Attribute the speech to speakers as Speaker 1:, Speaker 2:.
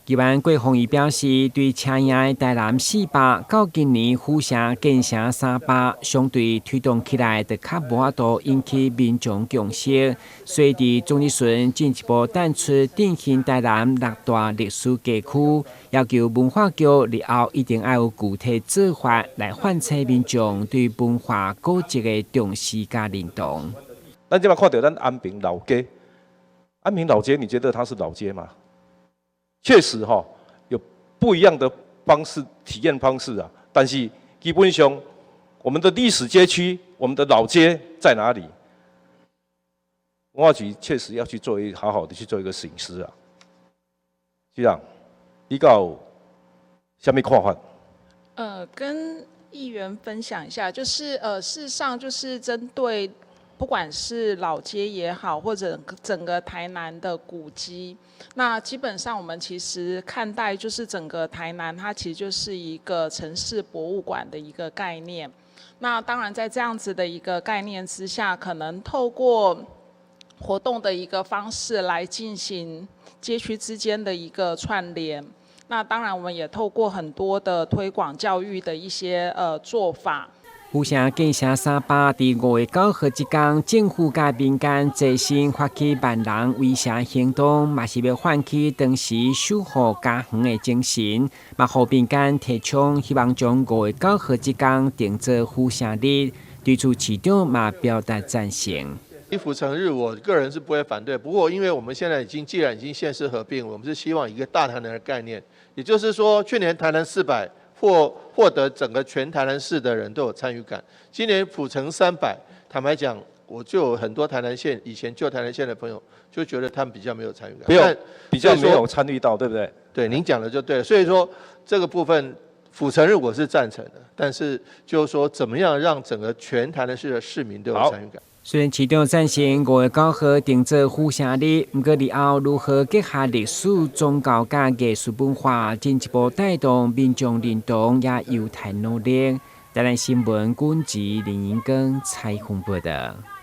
Speaker 1: 台湾国防部表示，对车赢的台南400到今年互相建成300，相对推动起来就较无法度引起民众共识。所以，伫总日巡进一步淡出振兴台南6大历史街区，要求文化局日后一定要有具体做法来唤醒民众对文化古迹的重视甲认同。
Speaker 2: 咱今嘛看到咱安平老街，安平老街，你觉得它是老街吗？确实有不一样的方式体验方式啊，但是基本上我们的历史街区，我们的老街在哪里？文化局确实要去好好的去做一个省思啊。局长，你有什么看法？
Speaker 3: 跟议员分享一下，就是事实上就是针对不管是老街也好，或者整个台南的古迹，那基本上我们其实看待就是整个台南，它其实就是一个城市博物馆的一个概念。那当然在这样子的一个概念之下，可能透过活动的一个方式来进行街区之间的一个串联。那当然我们也透过很多的推广教育的一些做法。
Speaker 1: 互相建成300，伫5月9号这天，政府甲民间齐心发起万人围城行动，嘛是要唤起当时守护家园的精神，嘛互民间提倡，希望将5月9号这天定做互城日。对此，市长嘛表达赞成。
Speaker 4: 府城日，我个人是不会反对。不过，因为我们现在既然已经县市合并，我们是希望一个大台南的概念，也就是说，去年台南400。获得整个全台南市的人都有参与感。今年府城300，坦白讲，我就有很多台南县以前旧台南县的朋友就觉得他们比较没有参与感，
Speaker 2: 比较没有参与到，对不对？
Speaker 4: 对，您讲的就对了。所以说这个部分府城日我是赞成的，但是就是说怎么样让整个全台南市的市民都有参与感。
Speaker 1: 虽然市长赞成5月9号定做互城日，不过日后如何结合历史、宗教甲艺术文化，进一步带动民众认同，也有待努力。台南新闻军职林英庚采访报道。